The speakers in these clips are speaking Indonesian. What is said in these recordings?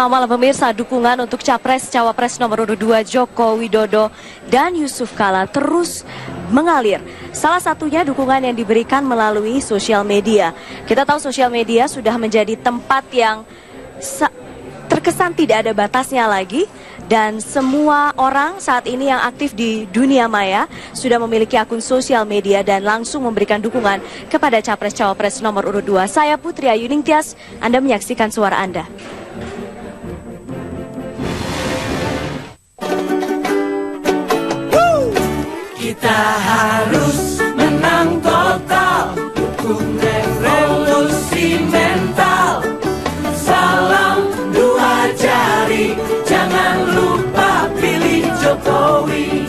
Selamat malam pemirsa, dukungan untuk Capres-Cawapres nomor urut 2 Joko Widodo dan Yusuf Kala terus mengalir. Salah satunya dukungan yang diberikan melalui sosial media. Kita tahu sosial media sudah menjadi tempat yang terkesan tidak ada batasnya lagi. Dan semua orang saat ini yang aktif di dunia maya sudah memiliki akun sosial media dan langsung memberikan dukungan kepada Capres-Cawapres nomor urut 2. Saya Putri Ayu Ningtyas, Anda menyaksikan suara Anda. Kita harus menang total, dukung revolusi mental. Salam dua jari, jangan lupa pilih Jokowi.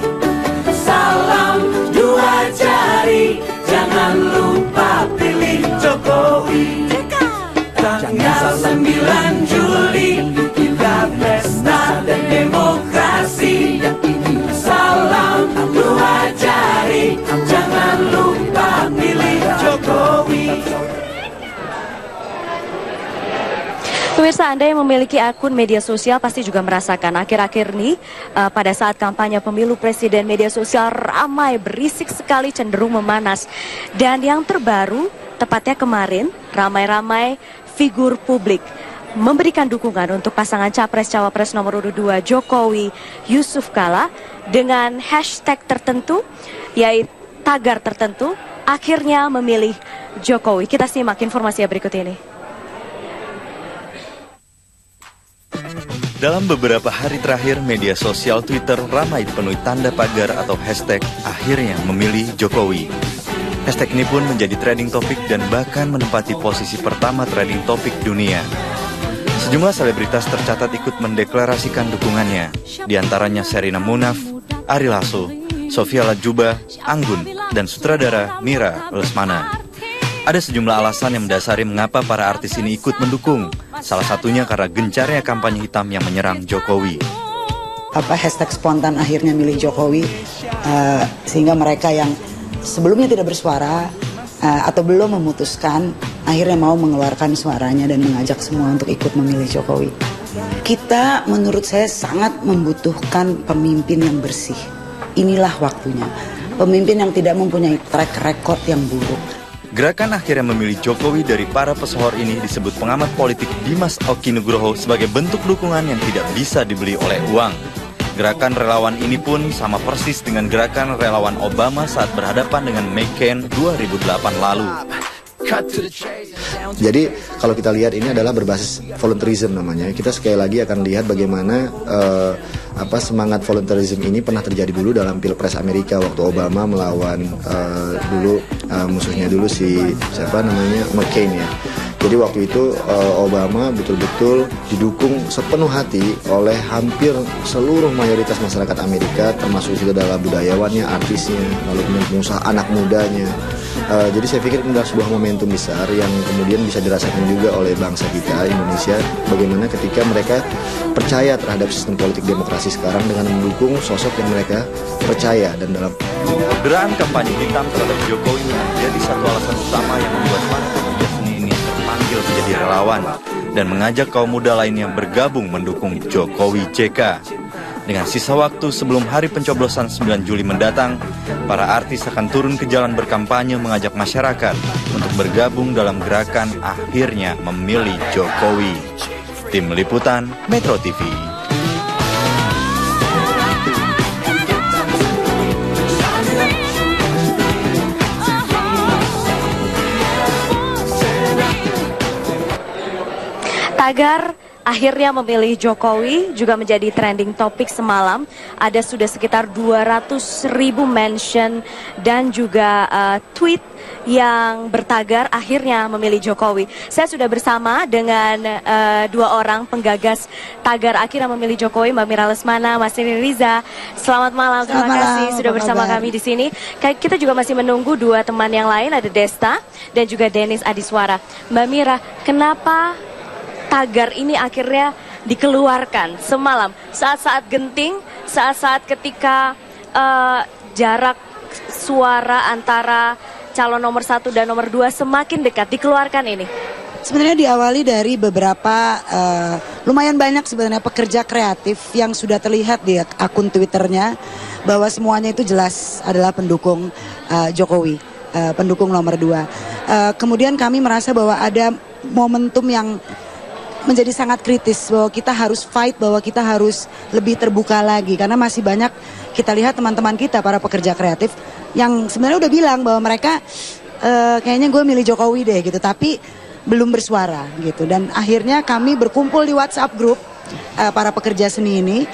Salam dua jari, jangan lupa pilih Jokowi. Tanggal 9 Juli, kita pesta dan demokrasi. Salam dua jari, jangan lupa pilih Jokowi. Pemirsa, Anda yang memiliki akun media sosial pasti juga merasakan akhir-akhir ini pada saat kampanye pemilu presiden, media sosial ramai, berisik sekali, cenderung memanas. Dan yang terbaru, tepatnya kemarin, ramai-ramai figur publik memberikan dukungan untuk pasangan Capres-Cawapres nomor urut 2 Jokowi Yusuf Kala dengan hashtag tertentu, yaitu tagar tertentu, akhirnya memilih Jokowi. Kita simak informasinya berikut ini. Dalam beberapa hari terakhir, media sosial Twitter ramai dipenuhi tanda pagar atau hashtag akhirnya memilih Jokowi. Hashtag ini pun menjadi trending topik dan bahkan menempati posisi pertama trending topik dunia. Sejumlah selebritas tercatat ikut mendeklarasikan dukungannya, di antaranya Sherina Munaf, Ari Lasso, Sofia Latjuba, Anggun, dan sutradara Mira Lesmana. Ada sejumlah alasan yang mendasari mengapa para artis ini ikut mendukung. Salah satunya karena gencarnya kampanye hitam yang menyerang Jokowi. Hashtag spontan akhirnya milih Jokowi, sehingga mereka yang sebelumnya tidak bersuara atau belum memutuskan, akhirnya mau mengeluarkan suaranya dan mengajak semua untuk ikut memilih Jokowi. Kita menurut saya sangat membutuhkan pemimpin yang bersih. Inilah waktunya. Pemimpin yang tidak mempunyai track record yang buruk. Gerakan akhirnya memilih Jokowi dari para pesohor ini disebut pengamat politik Dimas Oki Nugroho sebagai bentuk dukungan yang tidak bisa dibeli oleh uang. Gerakan relawan ini pun sama persis dengan gerakan relawan Obama saat berhadapan dengan McCain 2008 lalu. Jadi kalau kita lihat ini adalah berbasis volunteerism namanya. Kita sekali lagi akan lihat bagaimana semangat volunteerism ini pernah terjadi dulu dalam Pilpres Amerika waktu Obama melawan musuhnya dulu McCain ya. Jadi waktu itu Obama betul-betul didukung sepenuh hati oleh hampir seluruh mayoritas masyarakat Amerika, termasuk juga adalah budayawannya, artisnya, lalu pengusaha, anak mudanya. Jadi saya pikir ini adalah sebuah momentum besar yang kemudian bisa dirasakan juga oleh bangsa kita, Indonesia, bagaimana ketika mereka percaya terhadap sistem politik demokrasi sekarang dengan mendukung sosok yang mereka percaya. Dan dalam orderan kampanye hitam terhadap Jokowi menjadi satu alasan utama yang membuat para pekerja seni ini terpanggil menjadi relawan dan mengajak kaum muda lainnya bergabung mendukung Jokowi JK. Dengan sisa waktu sebelum hari pencoblosan 9 Juli mendatang, para artis akan turun ke jalan berkampanye mengajak masyarakat untuk bergabung dalam gerakan akhirnya memilih Jokowi. Tim Liputan Metro TV. Tagar akhirnya memilih Jokowi juga menjadi trending topik semalam. Ada sudah sekitar 200.000 mention dan juga tweet yang bertagar akhirnya memilih Jokowi. Saya sudah bersama dengan dua orang penggagas tagar akhirnya memilih Jokowi, Mbak Mira Lesmana, Mas Riri Riza. Selamat malam, terima kasih sudah bersama kami di sini. Kita juga masih menunggu dua teman yang lain, ada Desta dan juga Denis Adiswara. Mbak Mira, kenapa tagar ini akhirnya dikeluarkan semalam saat-saat genting, saat-saat ketika jarak suara antara calon nomor 1 dan nomor 2 semakin dekat dikeluarkan ini? Sebenarnya diawali dari beberapa lumayan banyak sebenarnya pekerja kreatif yang sudah terlihat di akun Twitternya bahwa semuanya itu jelas adalah pendukung Jokowi, pendukung nomor 2. Kemudian kami merasa bahwa ada momentum yang menjadi sangat kritis bahwa kita harus fight, bahwa kita harus lebih terbuka lagi karena masih banyak kita lihat teman-teman kita para pekerja kreatif yang sebenarnya udah bilang bahwa mereka kayaknya gue milih Jokowi deh gitu, tapi belum bersuara gitu. Dan akhirnya kami berkumpul di WhatsApp group para pekerja seni ini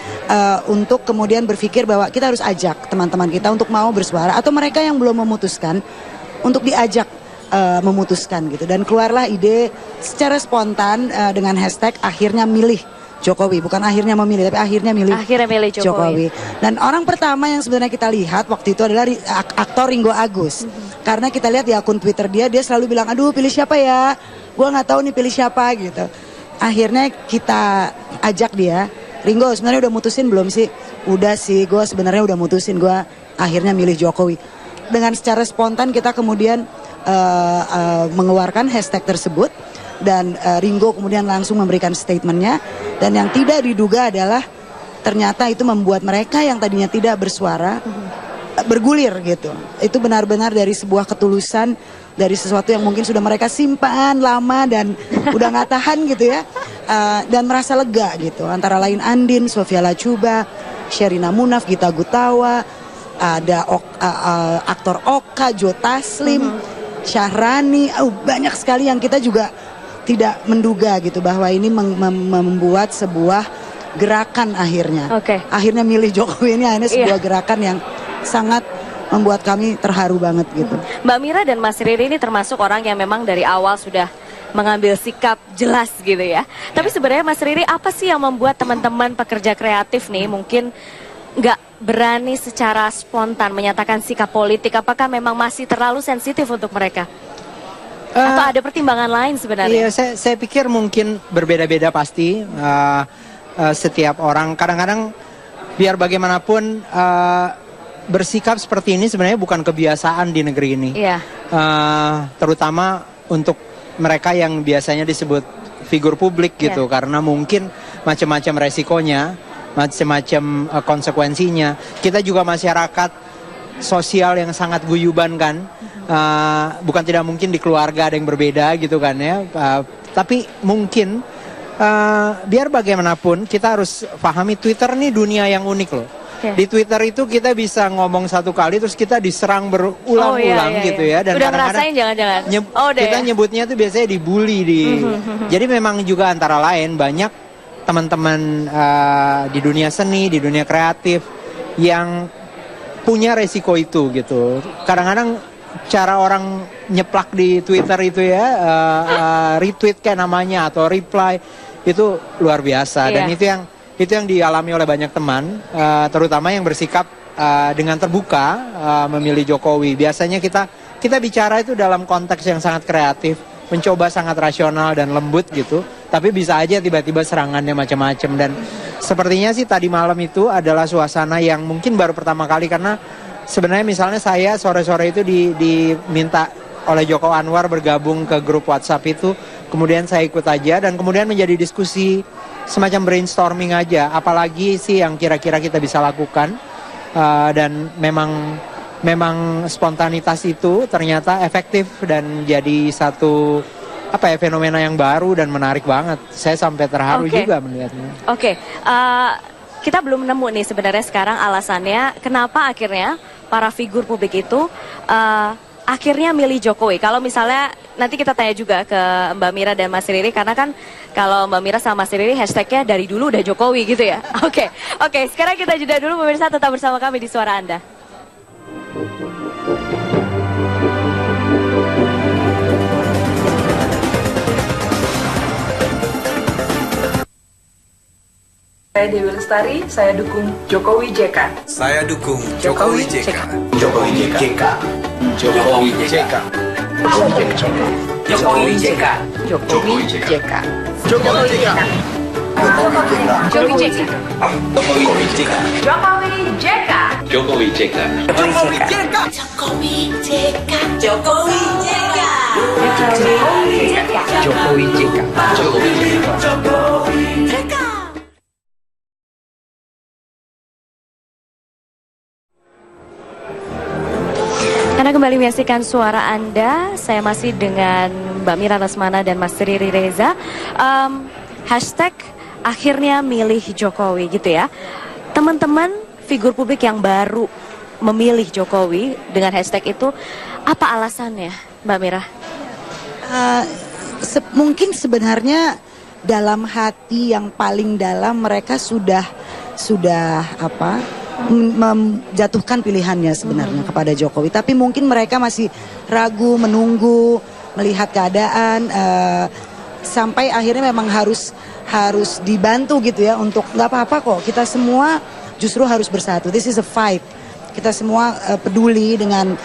untuk kemudian berpikir bahwa kita harus ajak teman-teman kita untuk mau bersuara atau mereka yang belum memutuskan untuk diajak memutuskan gitu. Dan keluarlah ide secara spontan dengan hashtag akhirnya milih Jokowi, bukan akhirnya memilih tapi akhirnya milih Jokowi. Dan orang pertama yang sebenarnya kita lihat waktu itu adalah aktor Ringo Agus. Karena kita lihat di akun Twitter dia selalu bilang, aduh pilih siapa ya, gue nggak tahu nih pilih siapa gitu. Akhirnya kita ajak dia, Ringo sebenarnya udah mutusin belum sih? Udah sih, gue sebenarnya udah mutusin, gue akhirnya milih Jokowi. Dengan secara spontan kita kemudian mengeluarkan hashtag tersebut dan Ringo kemudian langsung memberikan statementnya, dan yang tidak diduga adalah ternyata itu membuat mereka yang tadinya tidak bersuara bergulir gitu. Itu benar-benar dari sebuah ketulusan, dari sesuatu yang mungkin sudah mereka simpan lama dan udah nggak tahan gitu ya, dan merasa lega gitu. Antara lain Andin, Sofia Lachuba, Sherina Munaf, Gita Gutawa, ada aktor Oka, Joe Taslim, Syahrani, banyak sekali yang kita juga tidak menduga gitu bahwa ini membuat sebuah gerakan akhirnya. Akhirnya milih Jokowi ini akhirnya sebuah gerakan yang sangat membuat kami terharu banget gitu. Mbak Mira dan Mas Riri ini termasuk orang yang memang dari awal sudah mengambil sikap jelas gitu ya. Tapi sebenarnya Mas Riri, apa sih yang membuat teman-teman pekerja kreatif nih mungkin nggak berani secara spontan menyatakan sikap politik? Apakah memang masih terlalu sensitif untuk mereka? Atau ada pertimbangan lain sebenarnya? Iya, saya pikir mungkin berbeda-beda pasti. Setiap orang kadang-kadang biar bagaimanapun bersikap seperti ini sebenarnya bukan kebiasaan di negeri ini. Terutama untuk mereka yang biasanya disebut figur publik gitu, karena mungkin macam-macam resikonya, macam-macam konsekuensinya. Kita juga masyarakat sosial yang sangat guyuban kan, bukan tidak mungkin di keluarga ada yang berbeda gitu kan ya, tapi mungkin biar bagaimanapun kita harus pahami Twitter ini dunia yang unik loh. Di Twitter itu kita bisa ngomong satu kali terus kita diserang berulang-ulang gitu ya. Dan udah ngerasain jangan-jangan? Kita nyebutnya tuh biasanya dibully Jadi memang juga antara lain banyak teman-teman di dunia seni, di dunia kreatif yang punya resiko itu gitu. Kadang-kadang cara orang nyeplak di Twitter itu ya, retweet kayak namanya atau reply itu luar biasa. Dan itu yang dialami oleh banyak teman, terutama yang bersikap dengan terbuka memilih Jokowi. Biasanya kita bicara itu dalam konteks yang sangat kreatif, mencoba sangat rasional dan lembut gitu, tapi bisa aja tiba-tiba serangannya macam-macam. Dan sepertinya sih tadi malam itu adalah suasana yang mungkin baru pertama kali, karena sebenarnya misalnya saya sore-sore itu diminta oleh Joko Anwar bergabung ke grup WhatsApp itu, kemudian saya ikut aja dan kemudian menjadi diskusi semacam brainstorming aja, apalagi sih yang kira-kira kita bisa lakukan, dan memang spontanitas itu ternyata efektif dan jadi satu fenomena yang baru dan menarik banget. Saya sampai terharu juga melihatnya. Kita belum nemu nih sebenarnya sekarang alasannya kenapa akhirnya para figur publik itu akhirnya milih Jokowi. Kalau misalnya nanti kita tanya juga ke Mbak Mira dan Mas Riri, karena kan kalau Mbak Mira sama Mas Riri hashtagnya dari dulu udah Jokowi gitu ya. Oke, sekarang kita jeda dulu pemirsa, tetap bersama kami di Suara Anda. Saya Dewi Lestari, saya dukung Jokowi JK. Saya dukung Jokowi JK. Jokowi JK. Jokowi JK. Jokowi JK. Jokowi JK. Jokowi JK. Jokowi JK. Jokowi JK. Jokowi JK. Jokowi JK. Jokowi JK. Jokowi JK. Jokowi JK. Jokowi JK. Jokowi JK. Karena kembali menyaksikan suara Anda, saya masih dengan Mbak Mira Lesmana dan Mas Riri Reza. Hashtag akhirnya milih Jokowi gitu ya. Teman-teman figur publik yang baru memilih Jokowi dengan hashtag itu, apa alasannya Mbak Mira? Mungkin sebenarnya dalam hati yang paling dalam mereka sudah menjatuhkan pilihannya sebenarnya kepada Jokowi. Tapi mungkin mereka masih ragu, menunggu, melihat keadaan sampai akhirnya memang harus dibantu gitu ya untuk nggak apa-apa kok. Kita semua justru harus bersatu. This is a fight. Kita semua peduli dengan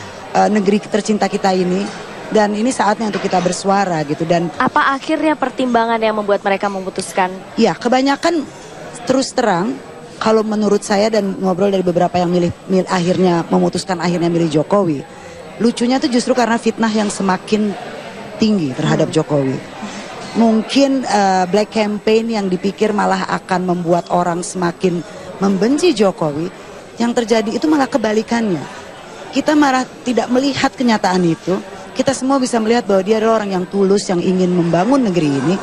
negeri tercinta kita ini. Dan ini saatnya untuk kita bersuara gitu. Dan apa akhirnya pertimbangan yang membuat mereka memutuskan? Ya, kebanyakan terus terang, kalau menurut saya dan ngobrol dari beberapa yang memutuskan akhirnya milih Jokowi, lucunya tuh justru karena fitnah yang semakin tinggi terhadap Jokowi. Mungkin black campaign yang dipikir malah akan membuat orang semakin membenci Jokowi, yang terjadi itu malah kebalikannya. Kita malah tidak melihat kenyataan itu. Kita semua bisa melihat bahwa dia adalah orang yang tulus, yang ingin membangun negeri ini,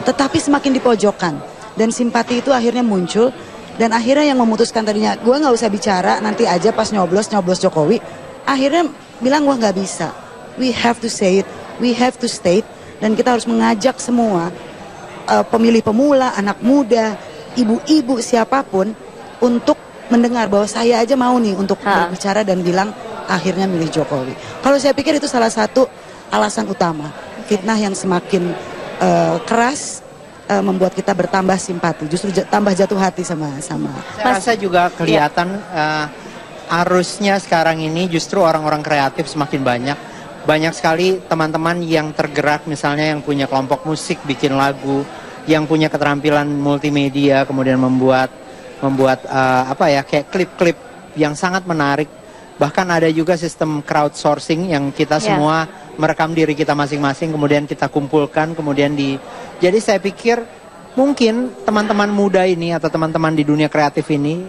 tetapi semakin dipojokkan. Dan simpati itu akhirnya muncul. Dan akhirnya yang memutuskan tadinya, gue gak usah bicara, nanti aja pas nyoblos Jokowi. Akhirnya bilang gue gak bisa. We have to say it, we have to state. Dan kita harus mengajak semua, pemilih pemula, anak muda, ibu-ibu, siapapun, untuk mendengar bahwa saya aja mau nih untuk berbicara dan bilang akhirnya milih Jokowi. Kalau saya pikir itu salah satu alasan utama. Fitnah yang semakin keras, membuat kita bertambah simpati, justru tambah jatuh hati sama. Saya rasa juga kelihatan arusnya sekarang ini justru orang-orang kreatif semakin banyak. Banyak sekali teman-teman yang tergerak, misalnya yang punya kelompok musik, bikin lagu, yang punya keterampilan multimedia, kemudian membuat kayak klip-klip yang sangat menarik. Bahkan ada juga sistem crowdsourcing yang kita semua merekam diri kita masing-masing, kemudian kita kumpulkan, jadi saya pikir mungkin teman-teman muda ini atau teman-teman di dunia kreatif ini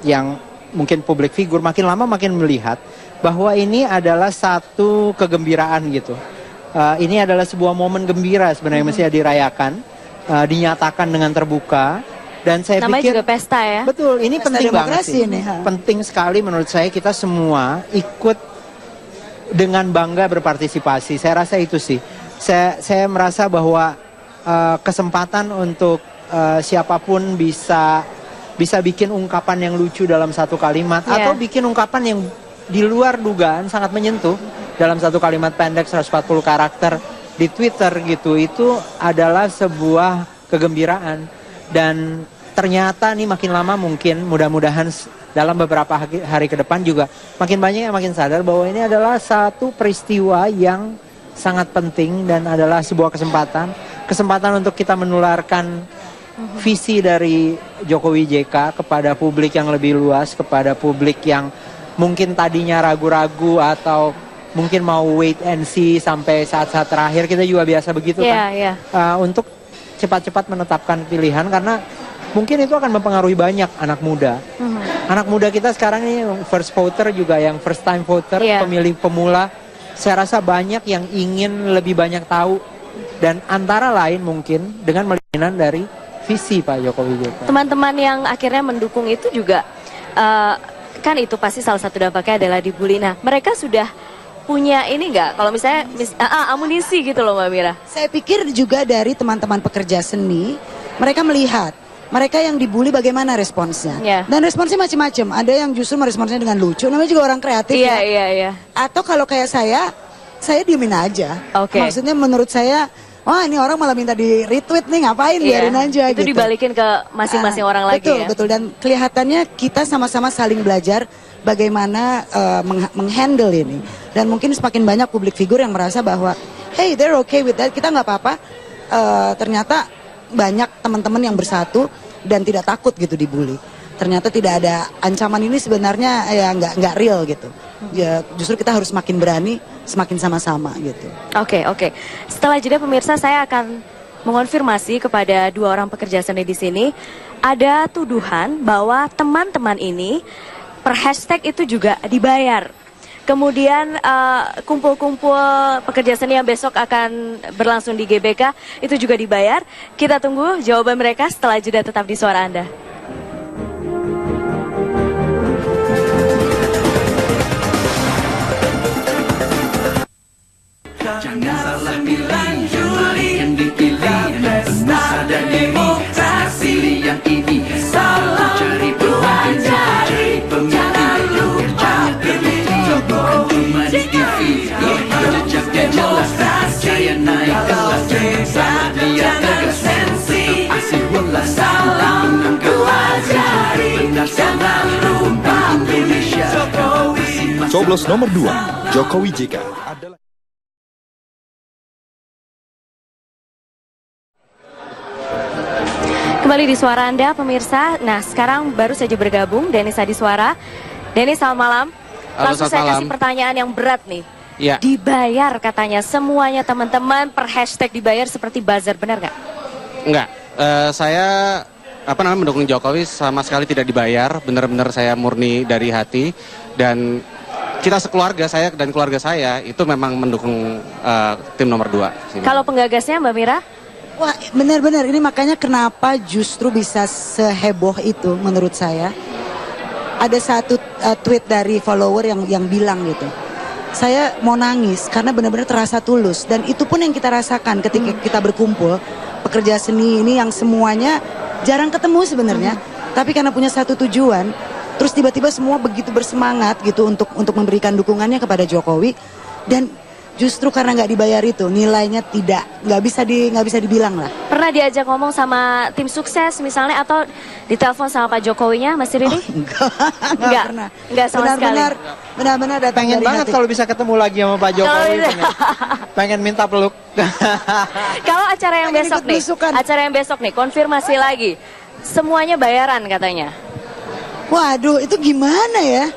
yang mungkin public figure makin lama makin melihat bahwa ini adalah satu kegembiraan gitu. Ini adalah sebuah momen gembira sebenarnya mesti dirayakan, dinyatakan dengan terbuka. Dan saya namanya pikir juga pesta ya. Betul, ini pesta penting banget sih. Ini, penting sekali menurut saya kita semua ikut dengan bangga berpartisipasi. Saya rasa itu sih. Saya merasa bahwa kesempatan untuk siapapun bisa bikin ungkapan yang lucu dalam satu kalimat atau bikin ungkapan yang di luar dugaan sangat menyentuh dalam satu kalimat pendek 140 karakter di Twitter gitu. Itu adalah sebuah kegembiraan. Dan ternyata nih makin lama mungkin mudah-mudahan dalam beberapa hari ke depan juga makin banyak yang makin sadar bahwa ini adalah satu peristiwa yang sangat penting dan adalah sebuah kesempatan untuk kita menularkan visi dari Jokowi JK kepada publik yang lebih luas, kepada publik yang mungkin tadinya ragu-ragu atau mungkin mau wait and see sampai saat-saat terakhir. Kita juga biasa begitu kan. Untuk cepat-cepat menetapkan pilihan karena mungkin itu akan mempengaruhi banyak anak muda. Anak muda kita sekarang ini first voter juga, yang first time voter, pemilih pemula. Saya rasa banyak yang ingin lebih banyak tahu dan antara lain mungkin dengan melihat dari visi Pak Jokowi JK. Teman-teman yang akhirnya mendukung itu juga kan itu pasti salah satu dampaknya adalah dibully. Nah, mereka sudah punya ini nggak? Kalau misalnya amunisi gitu loh Mbak Mira. Saya pikir juga dari teman-teman pekerja seni, mereka melihat mereka yang dibully bagaimana responsnya. Dan responsnya macam-macam. Ada yang justru meresponsnya dengan lucu, namanya juga orang kreatif ya. Atau kalau kayak saya diemin aja. Maksudnya menurut saya, wah ini orang malah minta di retweet nih, ngapain, biarin aja itu gitu. Dibalikin ke masing-masing orang lagi ya. Betul, dan kelihatannya kita sama-sama saling belajar bagaimana menghandle ini. Dan mungkin semakin banyak publik figur yang merasa bahwa hey, they're okay with that, kita nggak apa-apa. Ternyata banyak teman-teman yang bersatu dan tidak takut gitu dibully. Ternyata tidak ada ancaman ini sebenarnya ya nggak real gitu. Ya justru kita harus makin berani semakin sama-sama gitu. Oke. Setelah jeda pemirsa, saya akan mengonfirmasi kepada dua orang pekerja seni di sini. Ada tuduhan bahwa teman-teman ini per hashtag itu juga dibayar. Kemudian kumpul-kumpul pekerja seni yang besok akan berlangsung di GBK itu juga dibayar. Kita tunggu jawaban mereka setelah jeda, tetap di Suara Anda. Jangan salah pilih yang dipilih, benar dan demokrasi yang ini. Salah cari pemimpin, cari pemimpin, jangan terbukti bukan cuma di TV. Jejaknya jelas, jaya naik kelas, jangan salah dia tegas, tetap asih welas, menang gelar, benar selalu Indonesia. Coblos nomor 2, Jokowi JK adalah Kembali di Suara Anda pemirsa. Nah, sekarang baru saja bergabung Denis Adiswara. Denis, selamat malam. Langsung saya kasih pertanyaan yang berat nih. Ya. Dibayar katanya semuanya teman-teman per hashtag dibayar seperti buzzer, benar nggak? Enggak. Saya mendukung Jokowi sama sekali tidak dibayar. Benar-benar saya murni dari hati, dan kita sekeluarga, saya dan keluarga saya itu memang mendukung tim nomor 2. Kalau penggagasnya Mbak Mira? Wah, benar-benar ini makanya kenapa justru bisa seheboh itu menurut saya. Ada satu tweet dari follower yang bilang gitu, saya mau nangis karena benar-benar terasa tulus, dan itu pun yang kita rasakan ketika kita berkumpul pekerja seni ini yang semuanya jarang ketemu sebenarnya, tapi karena punya satu tujuan, terus tiba-tiba semua begitu bersemangat gitu untuk memberikan dukungannya kepada Jokowi. Dan justru karena nggak dibayar itu nilainya nggak bisa dibilang lah. Pernah diajak ngomong sama tim sukses misalnya, atau ditelepon sama Pak Jokowinya, Mas Riri? Enggak sama sekali. Benar-benar datang Pengen dari banget hati. kalau bisa ketemu lagi sama Pak Jokowi. Pengen minta peluk. Kalau acara yang Pengen besok ikut nih, belusukan. konfirmasi lagi, semuanya bayaran katanya. Waduh, itu gimana ya?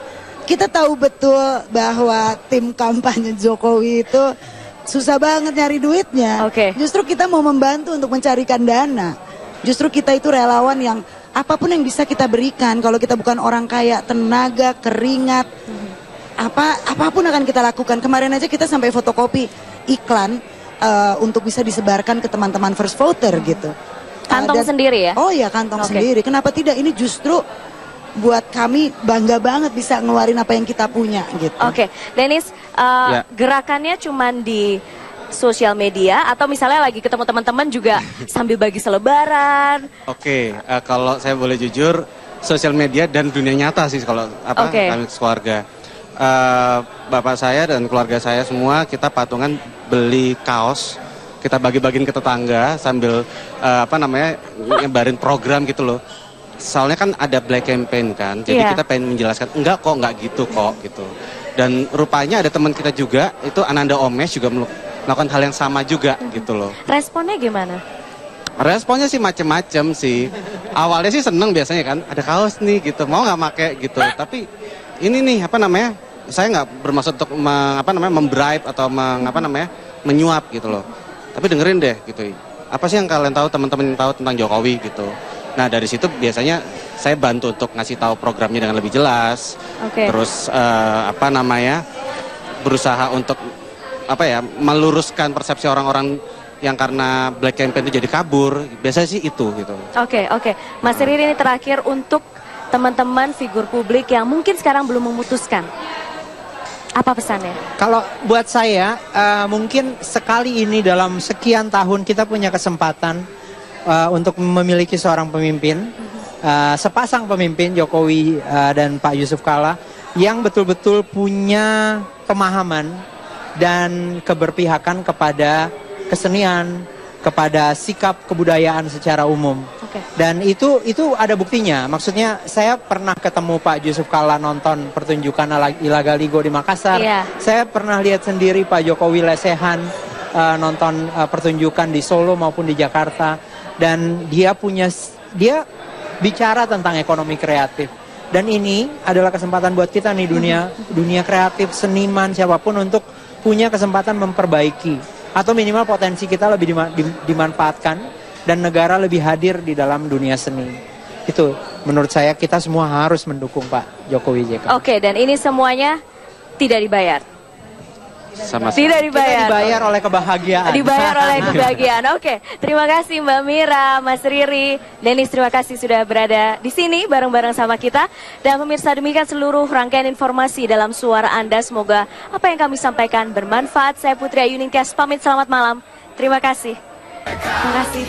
Kita tahu betul bahwa tim kampanye Jokowi itu susah banget nyari duitnya. Oke. Justru kita mau membantu untuk mencarikan dana. Justru kita itu relawan yang apapun yang bisa kita berikan. Kalau kita bukan orang kaya, tenaga, keringat, apapun akan kita lakukan. Kemarin aja kita sampai fotokopi iklan untuk bisa disebarkan ke teman-teman first voter gitu. Kantong sendiri ya? Oh iya, kantong Oke. sendiri. Kenapa tidak? Ini justru buat kami bangga banget bisa ngeluarin apa yang kita punya gitu. Oke, Denis, gerakannya cuman di sosial media atau misalnya lagi ketemu teman-teman juga sambil bagi selebaran? Oke, kalau saya boleh jujur, sosial media dan dunia nyata sih kalau kami keluarga. Bapak saya dan keluarga saya semua kita patungan beli kaos, kita bagi-bagiin ke tetangga sambil nyebarin program gitu loh. Soalnya kan ada black campaign kan, jadi kita pengen menjelaskan enggak gitu kok gitu. Dan rupanya ada teman kita juga, itu Ananda Omesh juga melakukan hal yang sama juga gitu loh. Responnya gimana? Responnya sih macem-macem sih. Awalnya sih seneng biasanya kan, ada kaos nih gitu, mau nggak make gitu. Tapi ini nih saya nggak bermaksud untuk membribe atau menyuap gitu loh. Tapi dengerin deh gitu. Apa sih yang kalian tahu, teman-teman yang tahu tentang Jokowi gitu. Nah dari situ biasanya saya bantu untuk ngasih tahu programnya dengan lebih jelas. Terus berusaha untuk meluruskan persepsi orang-orang yang karena black campaign itu jadi kabur. Biasanya sih itu gitu. Oke. Mas Riri, ini terakhir untuk teman-teman figur publik yang mungkin sekarang belum memutuskan. Apa pesannya? Kalau buat saya, mungkin sekali ini dalam sekian tahun kita punya kesempatan untuk memiliki seorang pemimpin, sepasang pemimpin Jokowi dan Pak Yusuf Kalla yang betul-betul punya pemahaman dan keberpihakan kepada kesenian, kepada sikap kebudayaan secara umum. Dan itu ada buktinya. Maksudnya saya pernah ketemu Pak Yusuf Kalla nonton pertunjukan Ila Galigo di Makassar. Saya pernah lihat sendiri Pak Jokowi lesehan nonton pertunjukan di Solo maupun di Jakarta. Dan dia bicara tentang ekonomi kreatif. Dan ini adalah kesempatan buat kita nih, dunia kreatif, seniman, siapapun untuk punya kesempatan memperbaiki atau minimal potensi kita lebih dimanfaatkan dan negara lebih hadir di dalam dunia seni. Itu menurut saya kita semua harus mendukung Pak Jokowi JK. Oke, dan ini semuanya tidak dibayar. Sama-sama. Tidak dibayar. Kita dibayar oleh kebahagiaan. Dibayar oleh kebahagiaan. Oke, terima kasih Mbak Mira, Mas Riri, Denis, terima kasih sudah berada di sini bareng-bareng sama kita. Dan pemirsa, demikian seluruh rangkaian informasi dalam suara Anda. Semoga apa yang kami sampaikan bermanfaat. Saya Putri Ayuningsih pamit, selamat malam. Terima kasih. Terima kasih.